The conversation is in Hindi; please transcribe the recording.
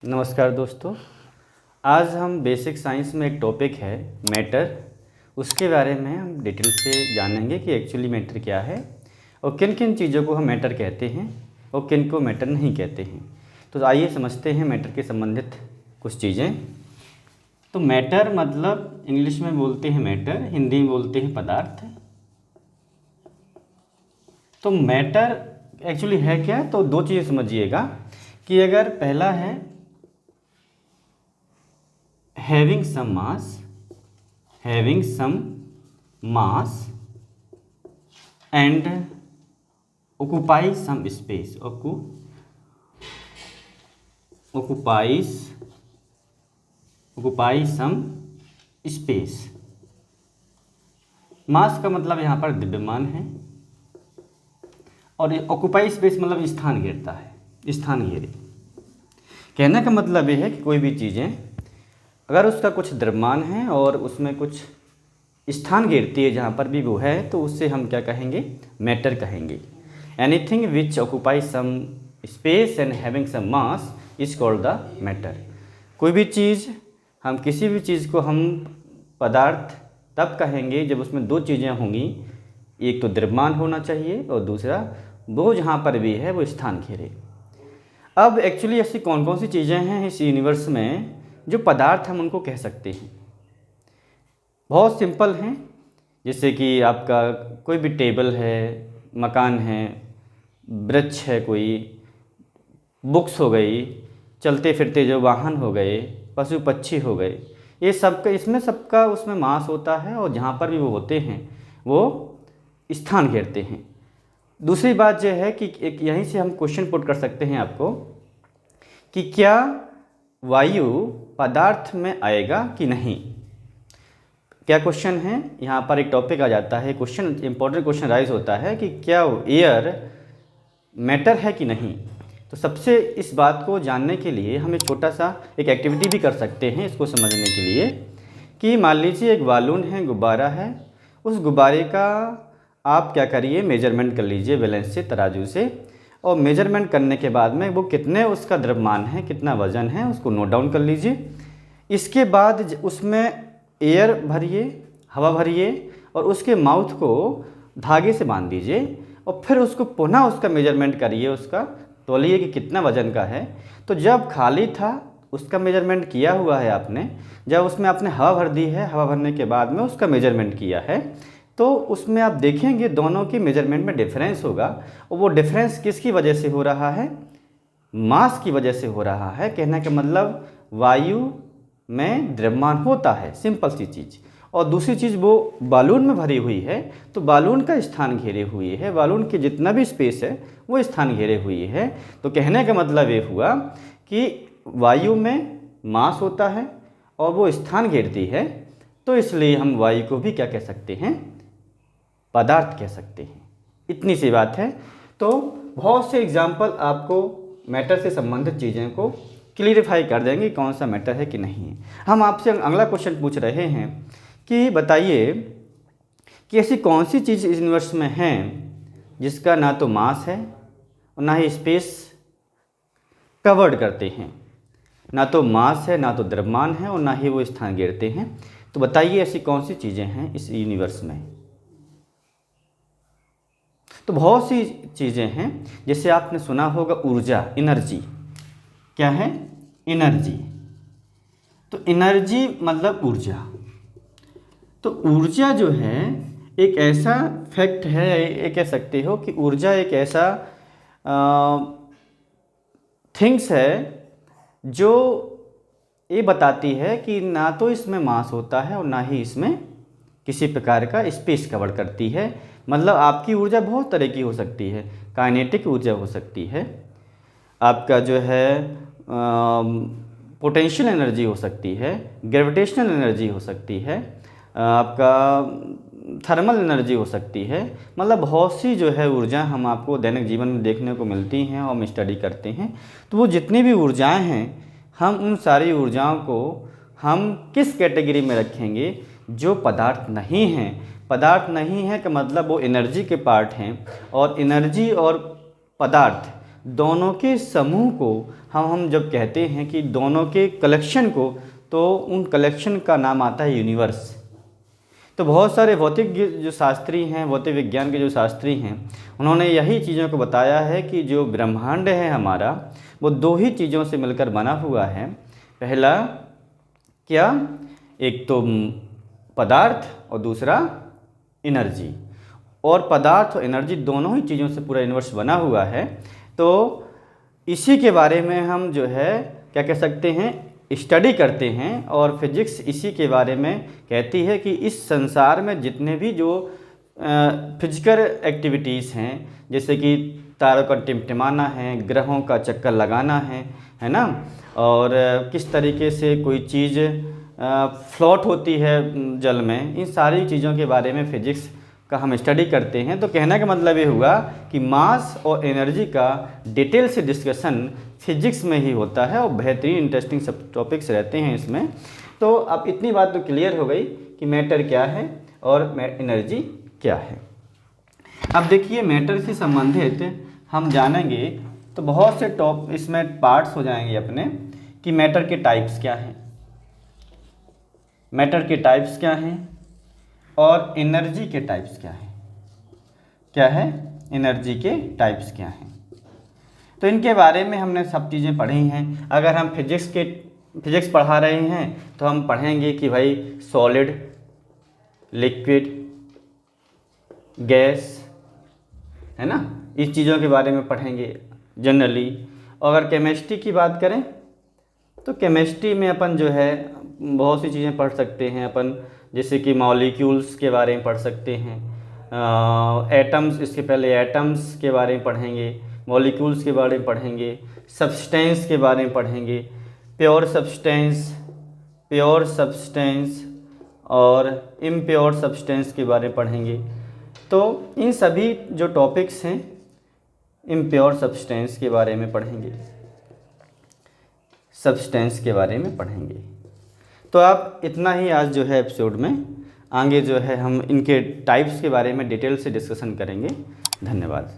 नमस्कार दोस्तों। आज हम बेसिक साइंस में एक टॉपिक है मैटर, उसके बारे में हम डिटेल से जानेंगे कि एक्चुअली मैटर क्या है और किन किन चीज़ों को हम मैटर कहते हैं और किन को मैटर नहीं कहते हैं। तो आइए समझते हैं मैटर के संबंधित कुछ चीज़ें। तो मैटर मतलब इंग्लिश में बोलते हैं मैटर, हिंदी में बोलते हैं पदार्थ। तो मैटर एक्चुअली है क्या, तो दो चीज़ें समझिएगा कि अगर पहला है having some mass and occupies some space, occupies some space। मास का मतलब यहाँ पर द्रव्यमान है और ऑक्युपाई स्पेस मतलब स्थान घेरता है, स्थान घेरे। कहने का मतलब ये है कि कोई भी चीज़ें अगर उसका कुछ द्रव्यमान है और उसमें कुछ स्थान घेरती है जहाँ पर भी वो है, तो उससे हम क्या कहेंगे, मैटर कहेंगे। Anything which occupy some space and having some mass is called the matter. कोई भी चीज़, हम किसी भी चीज़ को हम पदार्थ तब कहेंगे जब उसमें दो चीज़ें होंगी, एक तो द्रव्यमान होना चाहिए और दूसरा वो जहाँ पर भी है वो स्थान घेरे। अब एक्चुअली ऐसी कौन कौन सी चीज़ें हैं इस यूनिवर्स में जो पदार्थ हम उनको कह सकते हैं। बहुत सिंपल हैं, जैसे कि आपका कोई भी टेबल है, मकान है, वृक्ष है, कोई बुक्स हो गई, चलते फिरते जो वाहन हो गए, पशु पक्षी हो गए, ये सबका सबका उसमें मास होता है और जहाँ पर भी वो होते हैं वो स्थान घेरते हैं। दूसरी बात यह है कि एक यहीं से हम क्वेश्चन पुट कर सकते हैं आपको कि क्या वायु पदार्थ में आएगा कि नहीं। क्या क्वेश्चन है, यहाँ पर एक टॉपिक आ जाता है, क्वेश्चन इंपॉर्टेंट क्वेश्चन राइज होता है कि क्या एयर मैटर है कि नहीं। तो सबसे इस बात को जानने के लिए हम एक छोटा सा एक एक्टिविटी भी कर सकते हैं इसको समझने के लिए कि मान लीजिए एक बालून है, गुब्बारा है, उस गुब्बारे का आप क्या करिए, मेजरमेंट कर लीजिए बैलेंस से, तराजू से, और मेजरमेंट करने के बाद में वो कितने उसका द्रव्यमान है, कितना वज़न है, उसको नोट डाउन कर लीजिए। इसके बाद उसमें एयर भरिए, हवा भरिए और उसके माउथ को धागे से बांध दीजिए और फिर उसको पुनः उसका मेजरमेंट करिए, उसका तौलिए कि कितना वज़न का है। तो जब खाली था उसका मेजरमेंट किया हुआ है आपने, जब उसमें आपने हवा भर दी है, हवा भरने के बाद में उसका मेजरमेंट किया है, तो उसमें आप देखेंगे दोनों की मेजरमेंट में डिफरेंस होगा। और वो डिफरेंस किसकी वजह से हो रहा है, मास की वजह से हो रहा है। कहने का मतलब वायु में द्रव्यमान होता है, सिंपल सी चीज़। और दूसरी चीज़ वो बालून में भरी हुई है तो बालून का स्थान घेरे हुई है, बालून के जितना भी स्पेस है वो स्थान घेरे हुई है। तो कहने का मतलब ये हुआ कि वायु में मास होता है और वो स्थान घेरती है, तो इसलिए हम वायु को भी क्या कह सकते हैं, पदार्थ कह सकते हैं। इतनी सी बात है। तो बहुत से एग्जाम्पल आपको मैटर से संबंधित चीज़ें को क्लियरिफाई कर देंगे कौन सा मैटर है कि नहीं है। हम आपसे अगला क्वेश्चन पूछ रहे हैं कि बताइए कि ऐसी कौन सी चीज़ इस यूनिवर्स में है जिसका ना तो मास है और ना ही स्पेस कवर्ड करते हैं, ना तो मास है, ना तो द्रव्यमान है और ना ही वो स्थान घेरते हैं। तो बताइए ऐसी कौन सी चीज़ें हैं इस यूनिवर्स में। तो बहुत सी चीज़ें हैं, जैसे आपने सुना होगा ऊर्जा, एनर्जी। क्या है, एनर्जी। तो एनर्जी मतलब ऊर्जा। तो ऊर्जा जो है एक ऐसा फैक्ट है, ये कह सकते हो कि ऊर्जा एक ऐसा थिंग्स है जो ये बताती है कि ना तो इसमें मास होता है और ना ही इसमें किसी प्रकार का स्पेस कवर करती है। मतलब आपकी ऊर्जा बहुत तरह की हो सकती है, काइनेटिक ऊर्जा हो सकती है, आपका जो है पोटेंशियल एनर्जी हो सकती है, ग्रेविटेशनल एनर्जी हो सकती है, आपका थर्मल एनर्जी हो सकती है। मतलब बहुत सी जो है ऊर्जा हम आपको दैनिक जीवन में देखने को मिलती हैं और हम स्टडी करते हैं। तो वो जितनी भी ऊर्जाएं हैं, हम उन सारी ऊर्जाओं को हम किस कैटेगरी में रखेंगे, जो पदार्थ नहीं हैं। पदार्थ नहीं है का मतलब वो एनर्जी के पार्ट हैं, और एनर्जी और पदार्थ दोनों के समूह को हम जब कहते हैं कि दोनों के कलेक्शन को, तो उन कलेक्शन का नाम आता है यूनिवर्स। तो बहुत सारे भौतिक जो शास्त्री हैं, भौतिक विज्ञान के जो शास्त्री हैं, उन्होंने यही चीज़ों को बताया है कि जो ब्रह्मांड है हमारा, वो दो ही चीज़ों से मिलकर बना हुआ है। पहला क्या, एक तो पदार्थ और दूसरा एनर्जी। और पदार्थ और एनर्जी दोनों ही चीज़ों से पूरा यूनिवर्स बना हुआ है। तो इसी के बारे में हम जो है क्या कह सकते हैं, स्टडी करते हैं। और फिजिक्स इसी के बारे में कहती है कि इस संसार में जितने भी जो फिजिकल एक्टिविटीज़ हैं, जैसे कि तारों का टिमटिमाना है, ग्रहों का चक्कर लगाना है ना, और किस तरीके से कोई चीज़ फ्लोट होती है जल में, इन सारी चीज़ों के बारे में फिजिक्स का हम स्टडी करते हैं। तो कहने का मतलब ये हुआ कि मास और एनर्जी का डिटेल से डिस्कशन फिजिक्स में ही होता है और बेहतरीन इंटरेस्टिंग सब टॉपिक्स रहते हैं इसमें। तो अब इतनी बात तो क्लियर हो गई कि मैटर क्या है और एनर्जी क्या है। अब देखिए मैटर से संबंधित हम जानेंगे तो बहुत से इसमें पार्ट्स हो जाएंगे अपने, कि मैटर के टाइप्स क्या हैं, मैटर के टाइप्स क्या हैं और एनर्जी के टाइप्स क्या हैं। क्या है, एनर्जी के टाइप्स क्या हैं। तो इनके बारे में हमने सब चीज़ें पढ़ी हैं। अगर हम फिजिक्स पढ़ा रहे हैं तो हम पढ़ेंगे कि भाई सॉलिड, लिक्विड, गैस, है ना, इस चीज़ों के बारे में पढ़ेंगे जनरली। अगर केमिस्ट्री की बात करें तो केमिस्ट्री में अपन जो है बहुत सी चीज़ें पढ़ सकते हैं अपन, जैसे कि मॉलिक्यूल्स के बारे में पढ़ सकते हैं, एटम्स, इसके पहले एटम्स के बारे में पढ़ेंगे, मॉलिक्यूल्स के बारे में पढ़ेंगे, सब्सटेंस के बारे में पढ़ेंगे, प्योर सब्सटेंस और इम्प्योर सब्सटेंस के बारे में पढ़ेंगे। तो इन सभी जो टॉपिक्स हैं, इम्प्योर सब्सटेंस के बारे में पढ़ेंगे, सब्सटेंस के बारे में पढ़ेंगे। तो आप इतना ही आज जो है एपिसोड में, आगे जो है हम इनके टाइप्स के बारे में डिटेल से डिस्कशन करेंगे। धन्यवाद।